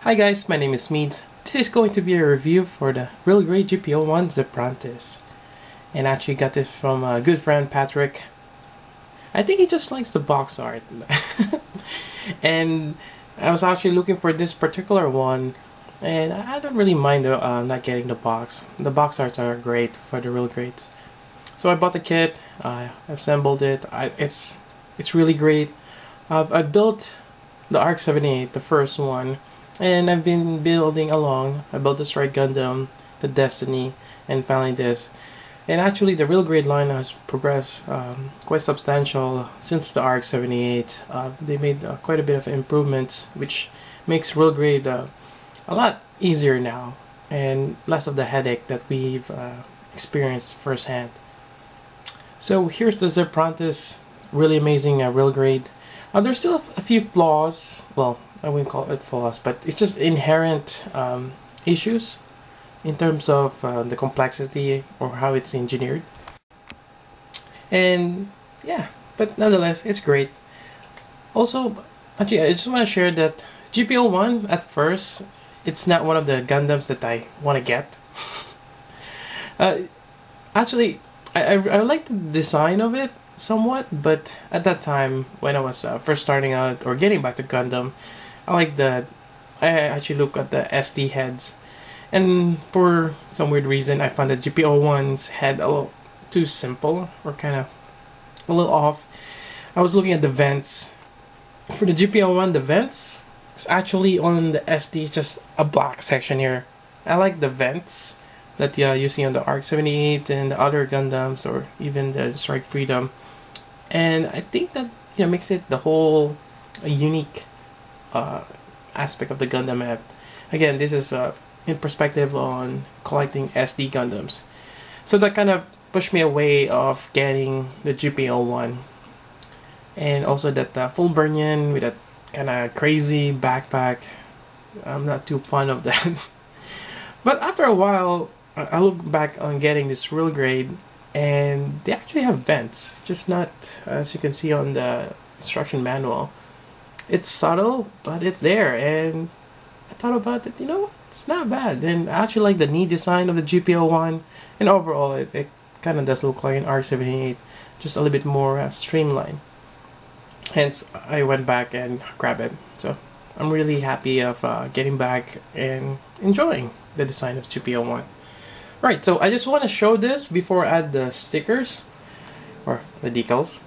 Hi guys, my name is Meads. This is going to be a review for the real great GP01 Zephyranthes. And I actually got this from a good friend Patrick. I think he just likes the box art. And I was actually looking for this particular one, and I don't really mind not getting the box. The box arts are great for the real greats. So I bought the kit, I assembled it. It's really great. I built the ARC-78, the first one, and I've been building along. I built the Strike Gundam, the Destiny, and finally this. And actually the real grade line has progressed quite substantial since the ARC-78. They made quite a bit of improvements, which makes real grade a lot easier now and less of the headache that we've experienced firsthand. So here's the Zephyranthes, really amazing real grade. There's still a few flaws. Well, I wouldn't call it flaws, but it's just inherent issues in terms of the complexity or how it's engineered. And yeah, but nonetheless, it's great. Also, actually, I just want to share that GP01 at first, it's not one of the Gundams that I want to get. Actually, I like the design of it somewhat, but at that time when I was first starting out or getting back to Gundam, I actually look at the SD heads, and for some weird reason I found that GP01's head a little too simple, or kind of a little off. I was looking at the vents for the GP01. The vents is actually on the SD, just a black section here. I like the vents that you see on the ARC-78 and the other Gundams, or even the Strike Freedom. And I think that makes it the whole a unique aspect of the Gundam map. Again, this is in perspective on collecting SD Gundams. So that kind of pushed me away of getting the GP01. And also that full Burnian with that kind of crazy backpack. I'm not too fond of that. But after a while, I look back on getting this real grade, and they actually have vents, just not as you can see on the instruction manual. It's subtle, but it's there, and I thought about it, it's not bad. And I actually like the knee design of the GP01, and overall it kind of does look like an ARC-78, just a little bit more streamlined. Hence, I went back and grabbed it. So I'm really happy of getting back and enjoying the design of GP01. Right, so I just want to show this before I add the stickers or the decals.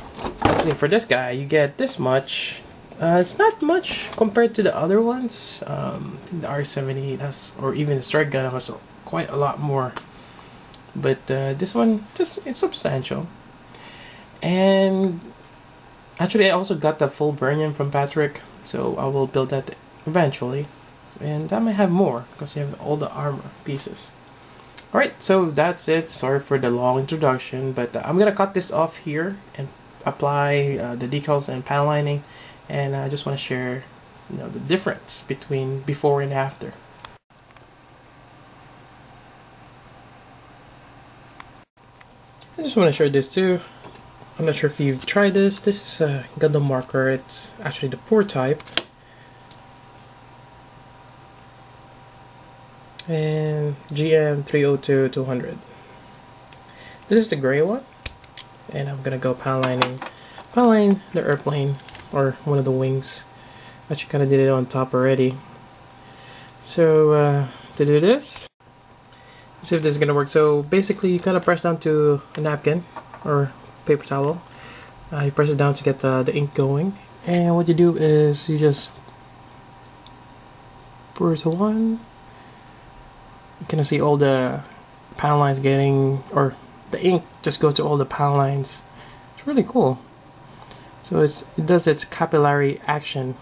Actually, for this guy, you get this much. It's not much compared to the other ones. I think the ARC-78 has, or even the Strike Gundam has quite a lot more. But this one, it's substantial. And actually, I also got the full Burnian from Patrick, so I will build that eventually. And I might have more because you have all the armor pieces. Alright, so that's it. Sorry for the long introduction, but I'm gonna cut this off here and apply the decals and panel lining, and I just want to share the difference between before and after. I just want to share this too. I'm not sure if you've tried this. This is a Gundam marker. It's actually the poor type. And GM302-200. This is the gray one, and I'm gonna go panel line the airplane, or one of the wings. Actually kind of did it on top already. So to do this, let's see if this is gonna work. So basically you kind of press down to a napkin or paper towel. You press it down to get the ink going, and what you do is you just pour it to one. You can see all the panel lines or the ink just goes to all the panel lines. It's really cool. So it does its capillary action.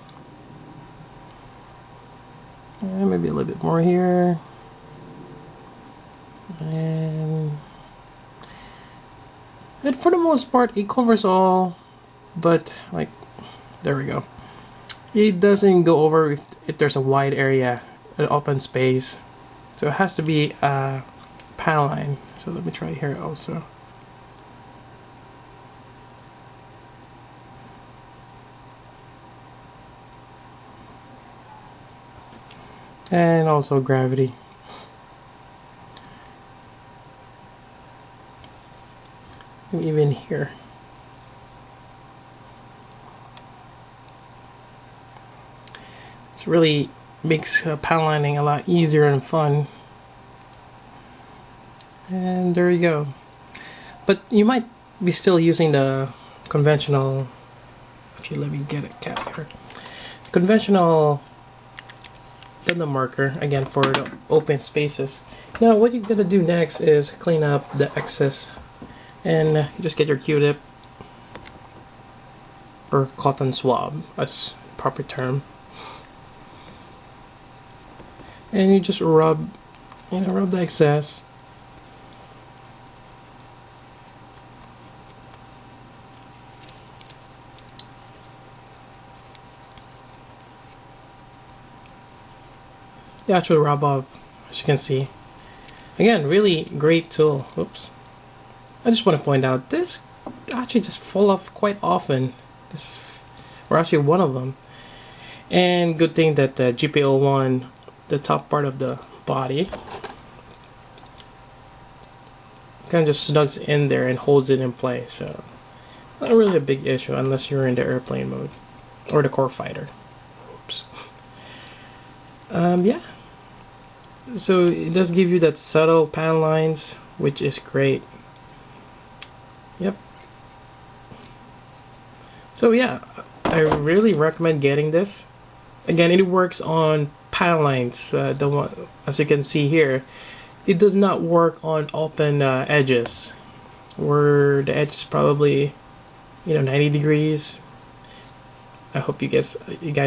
And maybe a little bit more here. And for the most part, it covers all, but like, there we go. It doesn't go over if there's a wide area, an open space. So it has to be a panel line. So let me try here also. and also gravity. And even here. It's really makes panel lining a lot easier and fun. And there you go. But you might be still using the conventional, actually let me get a cap here. Conventional Gundam marker, again for the open spaces. Now what you're gonna do next is clean up the excess, and you just get your Q-tip or cotton swab, that's the proper term. And you just rub, rub the excess. You actually rub off, as you can see. Again, really great tool. Oops. I just want to point out, this actually just fall off quite often. Or actually one of them. And good thing that the GP01, the top part of the body, kind of just snugs in there and holds it in place. So not really a big issue unless you're in the airplane mode or the core fighter. Oops. Yeah. So it does give you that subtle panel lines, which is great. Yep. So yeah, I really recommend getting this. Again, it works on panel lines. The one, as you can see here, it does not work on open edges, where the edge is probably 90 degrees. I hope you guys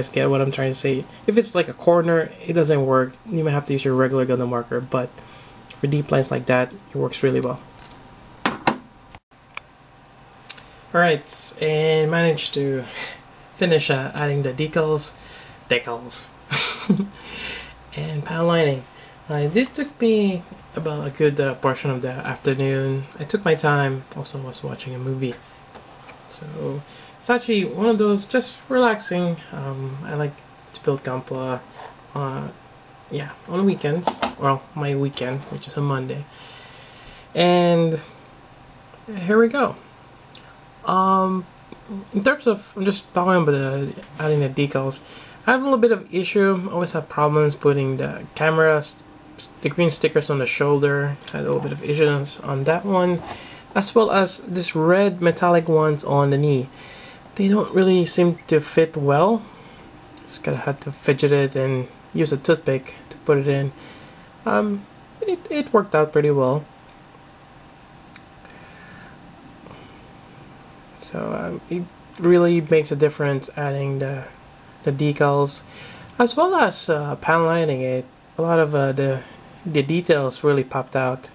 get what I'm trying to say. If it's like a corner, it doesn't work. You might have to use your regular Gundam marker, but for deep lines like that, it works really well. Alright, and managed to finish adding the decals, and panel lining. It took me about a good portion of the afternoon. I took my time, also was watching a movie. So it's actually one of those just relaxing. I like to build Gunpla, yeah, on weekends. Well, my weekend, which is a Monday. And here we go. In terms of, I'm just talking about adding the decals. I have a little bit of issue. I always have problems putting the cameras, the green stickers on the shoulder. I had a little bit of issues on that one, as well as this red metallic ones on the knee. They don't really seem to fit well. Just gotta have to fidget it and use a toothpick to put it in. It worked out pretty well. So it really makes a difference adding the decals, as well as panel lining it. A lot of the details really popped out.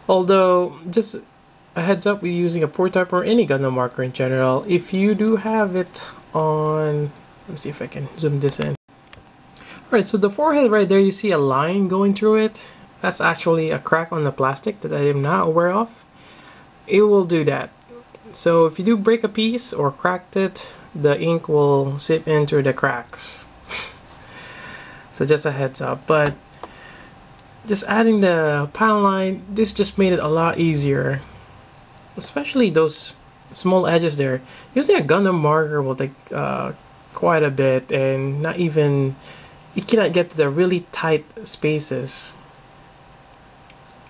Although, just a heads up, we're using a prototype or any Gundam marker in general. If you do have it on, let me see if I can zoom this in. Alright, so the forehead right there, you see a line going through it. That's actually a crack on the plastic that I am not aware of. It will do that. So if you do break a piece or cracked it, the ink will seep into the cracks. So just a heads up. But just adding the panel line, this just made it a lot easier. Especially those small edges there. Using a Gundam marker will take quite a bit, and not even, you cannot get to the really tight spaces.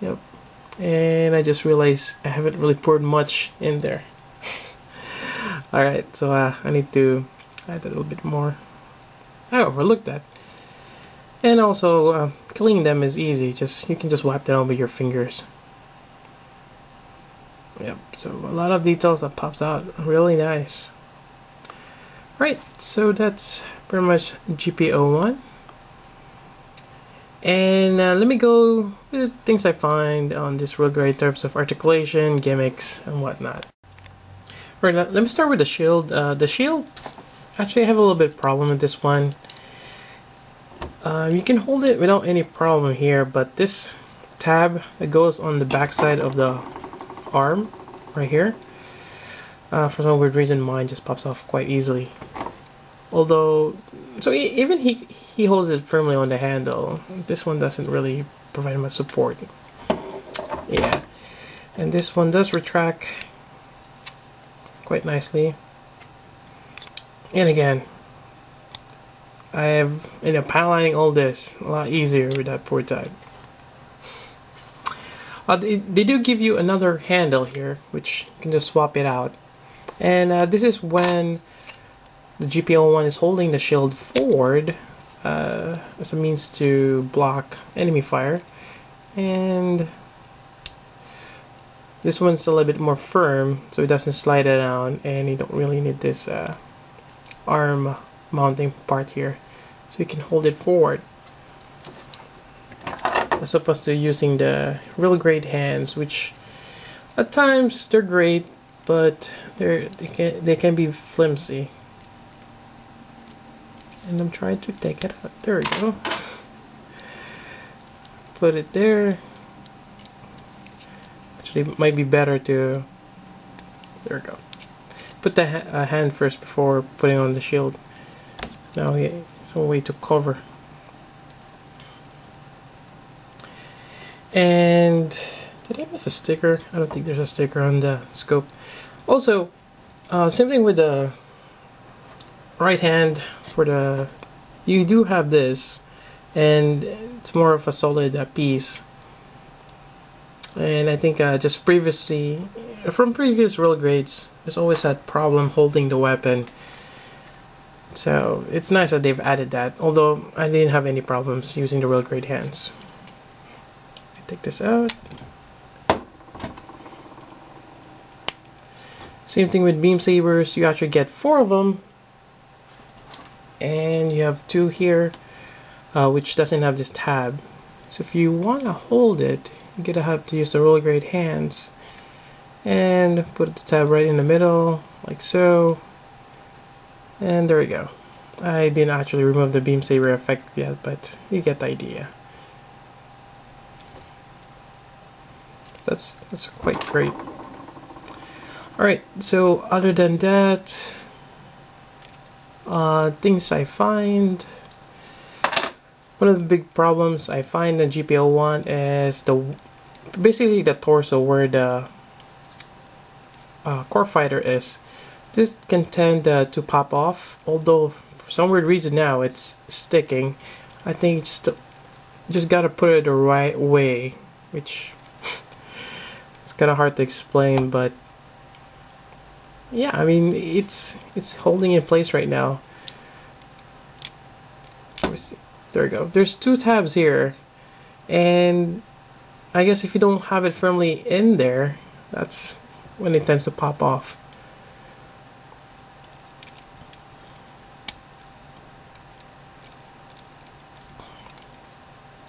Yep. And I just realized I haven't really poured much in there. Alright, so I need to add a little bit more. I overlooked that. And also, cleaning them is easy. You can just wipe them with your fingers. Yep, so a lot of details that pops out. Really nice. Right, so that's pretty much GP01. And let me go with the things I find on this road guide in terms of articulation, gimmicks, and whatnot. Alright, let me start with the shield. The shield, actually I have a little bit of problem with this one. You can hold it without any problem here, but this tab that goes on the back side of the arm, right here, for some weird reason mine just pops off quite easily. Although So even he holds it firmly on the handle. This one doesn't really provide much support. Yeah, and this one does retract quite nicely. And again, I have, you know, panel lining all this a lot easier with that port side. They do give you another handle here, which you can just swap it out. And this is when the GP01 is holding the shield forward as a means to block enemy fire. And this one's a little bit more firm, so it doesn't slide it down, and you don't really need this arm mounting part here, so you can hold it forward as opposed to using the real great hands, which at times they're great, but they can be flimsy. And I'm trying to take it out. There we go. Put it there. Actually, it might be better to. There we go. Put the hand first before putting on the shield. Now, yeah, some way to cover. And did I miss a sticker? I don't think there's a sticker on the scope. Also, same thing with the right hand. For the, you do have this, and it's more of a solid piece. And I think just previously, from previous real grades, there's always that problem holding the weapon. So it's nice that they've added that. Although I didn't have any problems using the real grade hands. Take this out. Same thing with beam sabers. You actually get 4 of them, and you have 2 here, which doesn't have this tab. So if you want to hold it, you're gonna have to use the roller grade hands and put the tab right in the middle, like so. And there we go. I didn't actually remove the beam saber effect yet, but you get the idea. That's quite great. Alright, so other than that, things I find, one of the big problems I find in GP01 is basically the torso where the core fighter is. This can tend to pop off, although for some weird reason now it's sticking. I think you just gotta put it the right way, which it's kind of hard to explain, but yeah, I mean it's holding in place right now. There we go. There's 2 tabs here, and I guess if you don't have it firmly in there, that's when it tends to pop off.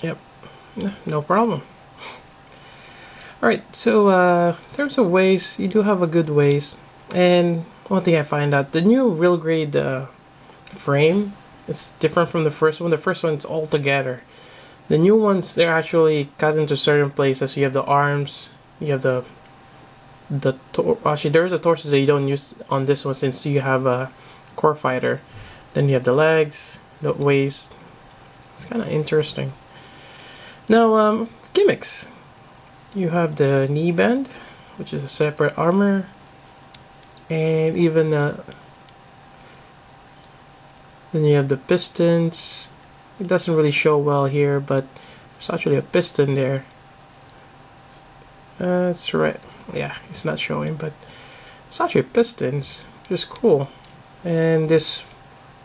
Yep, no problem. Alright, so in terms of waist, you do have a good waist. And one thing I find out, the new real grade frame, it's different from the first one. The first one's all together. The new ones, they're actually cut into certain places. You have the arms, you have actually there's a torso that you don't use on this one since you have a core fighter. Then you have the legs, the waist. It's kind of interesting. Now, gimmicks. You have the knee band, which is a separate armor, and even then you have the pistons. It doesn't really show well here, but there's actually a piston there. It's right. Yeah, it's not showing, but it's actually pistons, which is cool. And this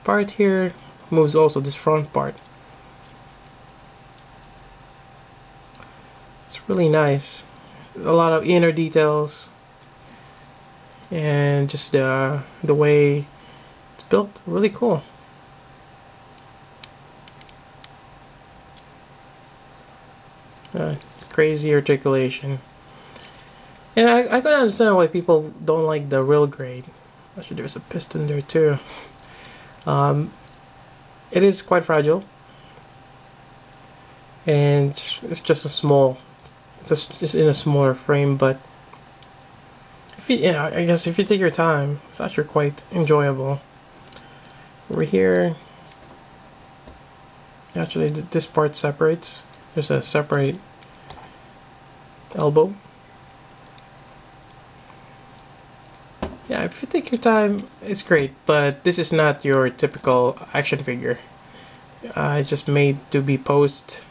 part here moves also, this front part. It's really nice. A lot of inner details, and just the way it's built, really cool. Crazy articulation. And I can understand why people don't like the real grade. Actually, there's a piston there too. It is quite fragile, and it's just a small. It's just in a smaller frame, but if you, yeah, I guess if you take your time, it's actually quite enjoyable. Over here, Actually, this part separates. There's a separate elbow. Yeah, if you take your time, it's great, but this is not your typical action figure. It's just made to be posed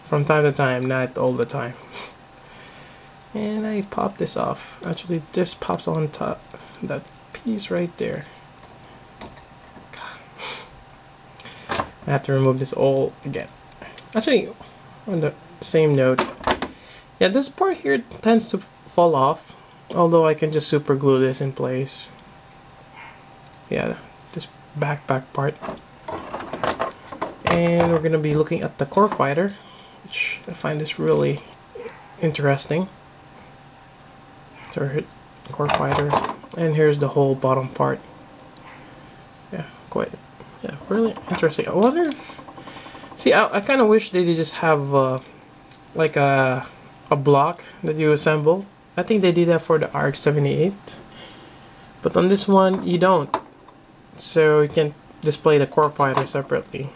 from time to time, not all the time. And I pop this off. Actually, this pops on top. That piece right there. I have to remove this all again. Actually, on the same note, yeah, this part here tends to fall off, although I can just super glue this in place. Yeah, this back part. And we're gonna be looking at the core fighter, which I find this really interesting. So our core fighter, and here's the whole bottom part. Yeah, really interesting. I wonder if, see, I kind of wish they did just have like a block that you assemble. I think they did that for the RX-78, but on this one you don't, so you can display the core fighter separately.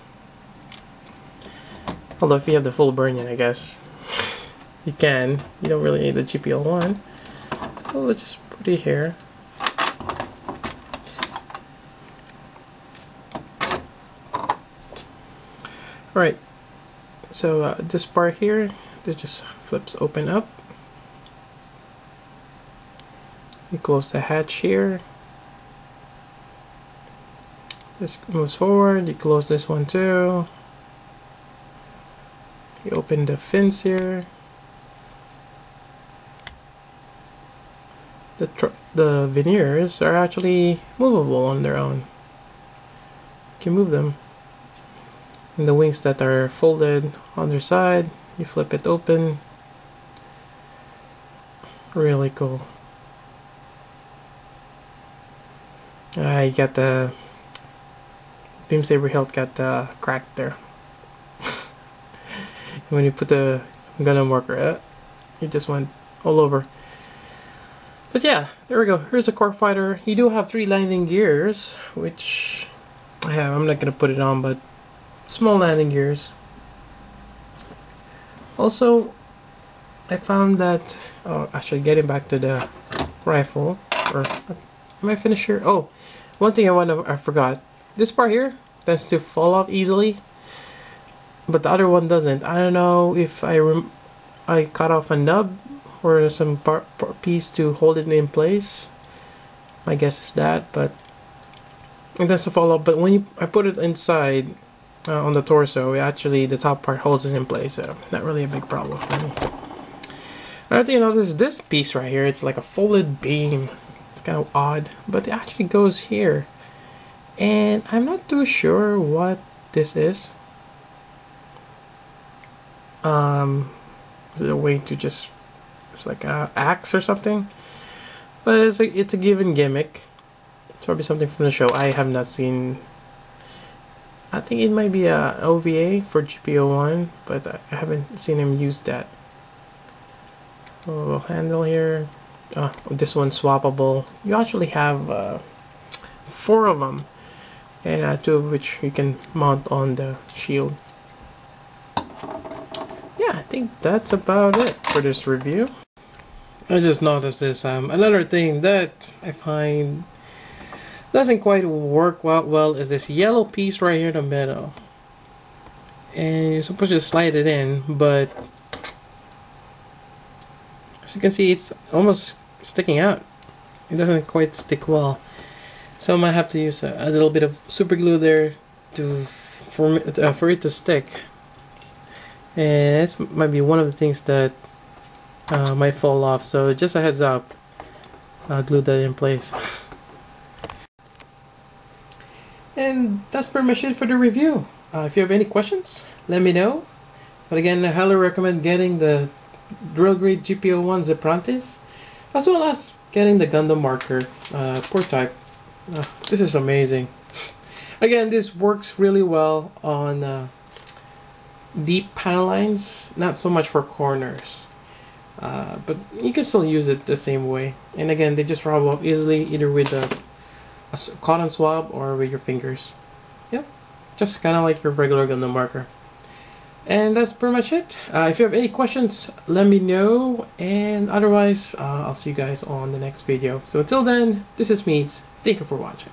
Although if you have the full Burnian, I guess you can. You don't really need the GP01. So let's just put it here. Alright, so this part here, it just flips open up. You close the hatch here. This moves forward, you close this one too. You open the fins here. The veneers are actually movable on their own. You can move them. And the wings that are folded on their side, you flip it open. Really cool. You got the beam saber hilt got cracked there. When you put the Gundam marker, it just went all over. But yeah, there we go. Here's the core fighter. You do have 3 landing gears, which I have. I'm not gonna put it on, but small landing gears. Also, I found that, actually getting back to the rifle, or am I finished here? Oh, one thing I forgot. This part here tends to fall off easily, but the other one doesn't. I don't know if I cut off a nub or some piece to hold it in place. My guess is that, but it does fall off. But when I put it inside on the torso, actually the top part holds it in place, so not really a big problem for me. Another thing you notice, this piece right here, it's like a folded beam. It's kind of odd, but it actually goes here, and I'm not too sure what this is. Is it a way to just, it's like a axe or something? But it's a given gimmick. It's probably something from the show. I have not seen. I think it might be a OVA for GP01, but I haven't seen him use that. A little handle here. This one's swappable. You actually have 4 of them, and 2 of which you can mount on the shield. Yeah, I think that's about it for this review. I just noticed this. Another thing that I find doesn't quite work well is this yellow piece right here in the middle. And you're supposed to slide it in, but as you can see, it's almost sticking out. It doesn't quite stick well. So I might have to use a little bit of super glue there for it to stick. And it might be one of the things that might fall off. So just a heads up, I'll glue that in place. And that's pretty much it for the review. If you have any questions, let me know. But again, I highly recommend getting the drill grade GP01 Zephyranthes, as well as getting the Gundam marker prototype. This is amazing. Again, this works really well on deep panel lines, not so much for corners. But you can still use it the same way. And again, they just rub off easily, either with a cotton swab or with your fingers. Yep. just kind of like your regular Gundam marker. And that's pretty much it. If you have any questions, let me know, and otherwise I'll see you guys on the next video. So until then, this is Meads. Thank you for watching.